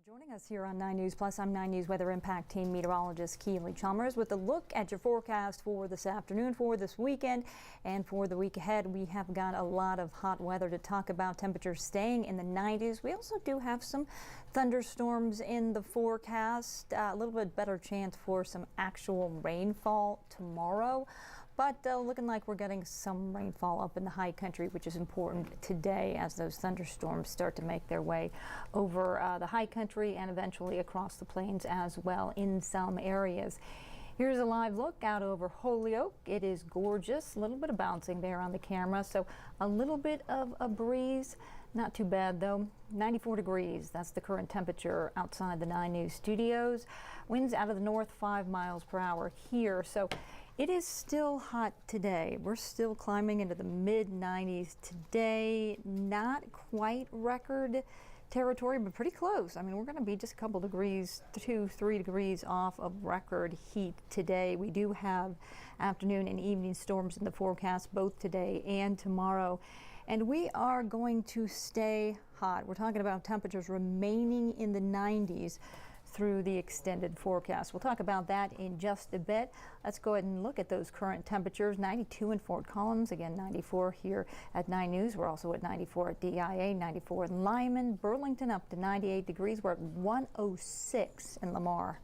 Joining us here on 9 News Plus, I'm 9 News Weather Impact Team Meteorologist Keeley Chalmers with a look at your forecast for this afternoon, for this weekend, and for the week ahead. We have got a lot of hot weather to talk about, temperatures staying in the 90s. We also do have some thunderstorms in the forecast, a little bit better chance for some actual rainfall tomorrow. But looking like we're getting some rainfall up in the high country, which is important today as those thunderstorms start to make their way over the high country and eventually across the plains as well in some areas. Here's a live look out over Holyoke. It is gorgeous. A little bit of bouncing there on the camera, so a little bit of a breeze. Not too bad though. 94 degrees. That's the current temperature outside the 9 News studios. Winds out of the north 5 miles per hour here. So it is still hot today. We're still climbing into the mid 90s today. Not quite record territory, but pretty close. I mean, we're going to be just a couple degrees, 2-3 degrees off of record heat today. We do have afternoon and evening storms in the forecast both today and tomorrow. And we are going to stay hot. We're talking about temperatures remaining in the 90s through the extended forecast. We'll talk about that in just a bit. Let's go ahead and look at those current temperatures. 92 in Fort Collins, again 94 here at 9 News. We're also at 94 at DIA, 94 in Lyman, Burlington up to 98 degrees. We're at 106 in Lamar.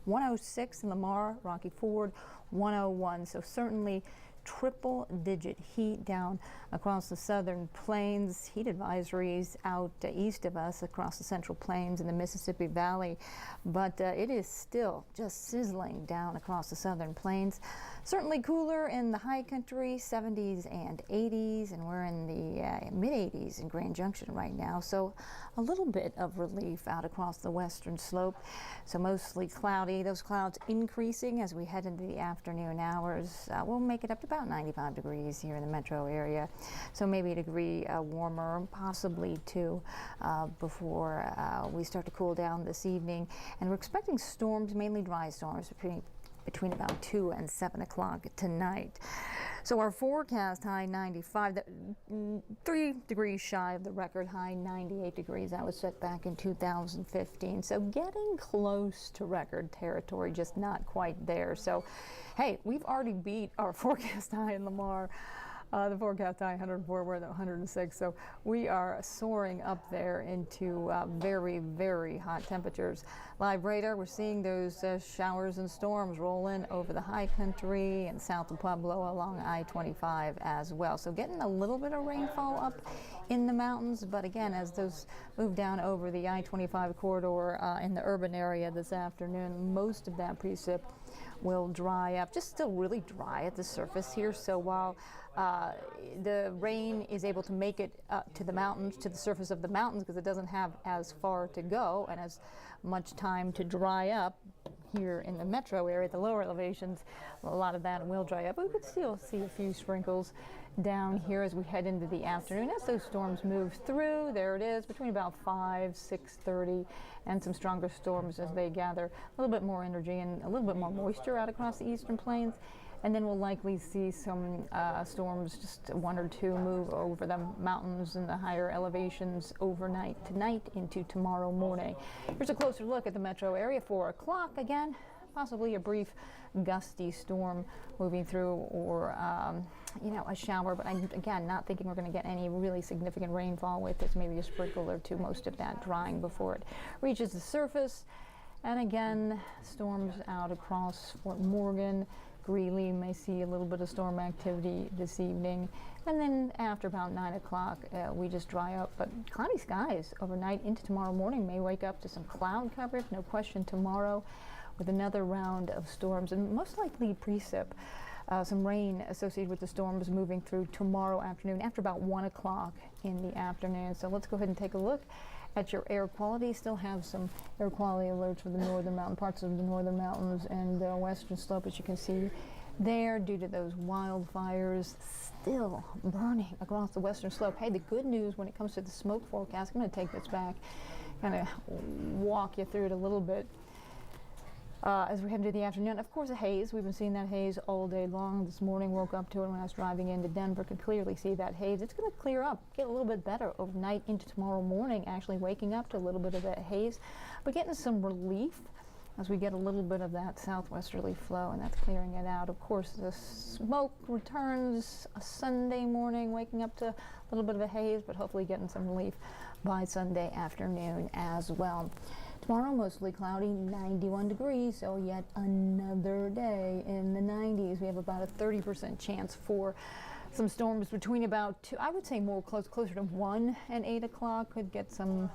106 in Lamar, Rocky Ford, 101. So certainly triple digit heat down across the southern plains. Heat advisories out east of us across the central plains and the Mississippi Valley, but it is still just sizzling down across the southern plains. Certainly cooler in the high country, 70s and 80s, and we're in the mid 80s in Grand Junction right now, so a little bit of relief out across the western slope. So mostly cloudy, those clouds increasing as we head into the afternoon hours. We'll make it up to about 95 degrees here in the metro area, so maybe a degree warmer, possibly two, before we start to cool down this evening. And we're expecting storms, mainly dry storms, between about 2 and 7 o'clock tonight. So our forecast high 95, 3 degrees shy of the record high 98 degrees that was set back in 2015. So getting close to record territory, just not quite there. So hey, we've already beat our forecast high in Lamar. The forecast high 104, we're at 106, so we are soaring up there into very, very hot temperatures. Live radar, we're seeing those showers and storms roll in over the high country and south of Pueblo along I-25 as well. So getting a little bit of rainfall up in the mountains, but again, as those move down over the I-25 corridor in the urban area this afternoon, most of that precip will dry up, just still really dry at the surface here. So while the rain is able to make it to the mountains, to the surface of the mountains, because it doesn't have as far to go and as much time to dry up here in the metro area, the lower elevations, a lot of that will dry up. But we could still see a few sprinkles down here as we head into the afternoon. As those storms move through, there it is, between about 5, 6:30, and some stronger storms as they gather a little bit more energy and a little bit more moisture out across the eastern plains. And then we'll likely see some storms, just 1 or 2, move over the mountains and the higher elevations overnight tonight into tomorrow morning. Here's a closer look at the metro area. 4 o'clock again, possibly a brief gusty storm moving through, or a shower, but I'm again not thinking we're going to get any really significant rainfall with this, maybe a sprinkle or two, most of that drying before it reaches the surface. And again, storms out across Fort Morgan. Greeley may see a little bit of storm activity this evening, and then after about 9 o'clock we just dry up. But cloudy skies overnight into tomorrow morning. May wake up to some cloud coverage, no question, tomorrow with another round of storms and most likely precip. Some rain associated with the storms moving through tomorrow afternoon after about 1 o'clock in the afternoon. So let's go ahead and take a look at your air quality. Still have some air quality alerts for the northern mountain parts of the northern mountains and western slope, as you can see there, due to those wildfires still burning across the western slope. Hey, the good news when it comes to the smoke forecast, I'm going to take this back, kind of walk you through it a little bit. As we head into the afternoon, of course, a haze. We've been seeing that haze all day long. This morning, woke up to it when I was driving into Denver. Could clearly see that haze. It's going to clear up, get a little bit better overnight into tomorrow morning. Actually, waking up to a little bit of that haze, but getting some relief as we get a little bit of that southwesterly flow, and that's clearing it out. Of course, the smoke returns a Sunday morning, waking up to a little bit of a haze, but hopefully getting some relief by Sunday afternoon as well. Tomorrow, mostly cloudy, 91 degrees, so yet another day in the 90s. We have about a 30% chance for some storms between about 2, I would say more closer to 1 and 8 o'clock. Could get some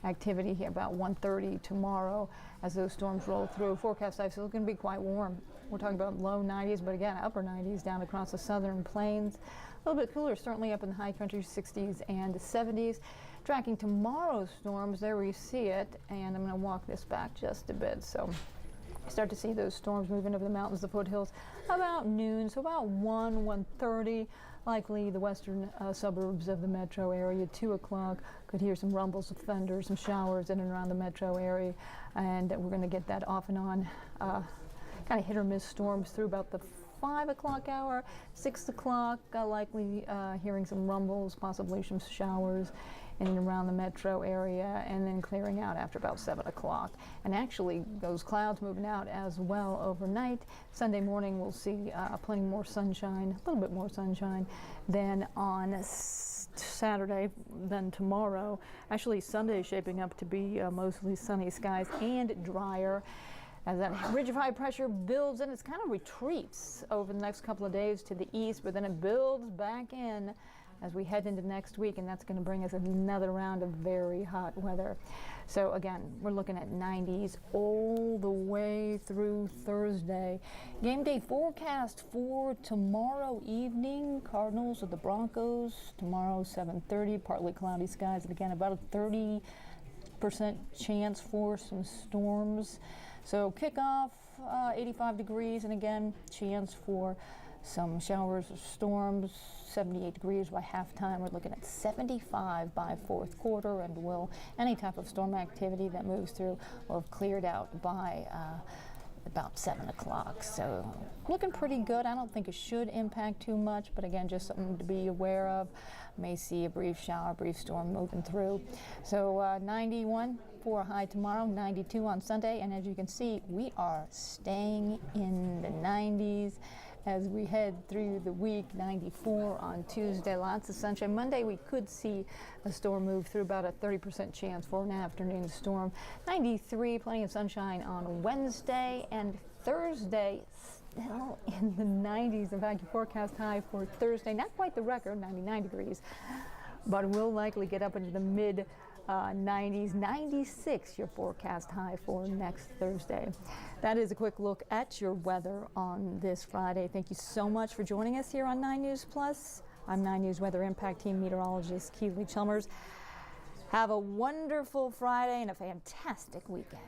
activity here about 1:30 tomorrow as those storms roll through. Forecast type still going to be quite warm. We're talking about low 90s, but again, upper 90s down across the southern plains. A little bit cooler, certainly up in the high country, 60s and 70s. Tracking tomorrow's storms, there we see it, and I'm going to walk this back just a bit. So start to see those storms moving over the mountains, the foothills, about noon, so about 1:30. Likely the western suburbs of the metro area. 2 o'clock, could hear some rumbles of thunder, some showers in and around the metro area, and we're going to get that off and on kind of hit or miss storms through about the 5 o'clock hour. 6 o'clock, likely hearing some rumbles, possibly some showers in and around the metro area, and then clearing out after about 7 o'clock. And actually, those clouds moving out as well overnight. Sunday morning, we'll see plenty more sunshine, a little bit more sunshine than on Saturday, than tomorrow. Actually, Sunday is shaping up to be mostly sunny skies and drier. As that ridge of high pressure builds and it kind of retreats over the next couple of days to the east, but then it builds back in as we head into next week, and that's going to bring us another round of very hot weather. So again, we're looking at 90s all the way through Thursday. Game day forecast for tomorrow evening. Cardinals with the Broncos tomorrow, 7:30, partly cloudy skies, and again about a 30% chance for some storms. So kickoff, 85 degrees, and again, chance for some showers or storms. 78 degrees by halftime. We're looking at 75 by fourth quarter, and any type of storm activity that moves through will have cleared out by about 7 o'clock. So looking pretty good. I don't think it should impact too much, but again, just something to be aware of. May see a brief shower, brief storm moving through. So 91 for a high tomorrow, 92 on Sunday, and as you can see, we are staying in the 90s as we head through the week. 94 on Tuesday, lots of sunshine. Monday, we could see a storm move through, about a 30% chance for an afternoon storm. 93, plenty of sunshine on Wednesday, and Thursday still in the 90s. In fact, your forecast high for Thursday, not quite the record, 99 degrees, but will likely get up into the mid 90s. 96 your forecast high for next Thursday. That is a quick look at your weather on this Friday. Thank you so much for joining us here on 9 News Plus. I'm 9 News Weather Impact Team Meteorologist Keeley Chalmers. Have a wonderful Friday and a fantastic weekend.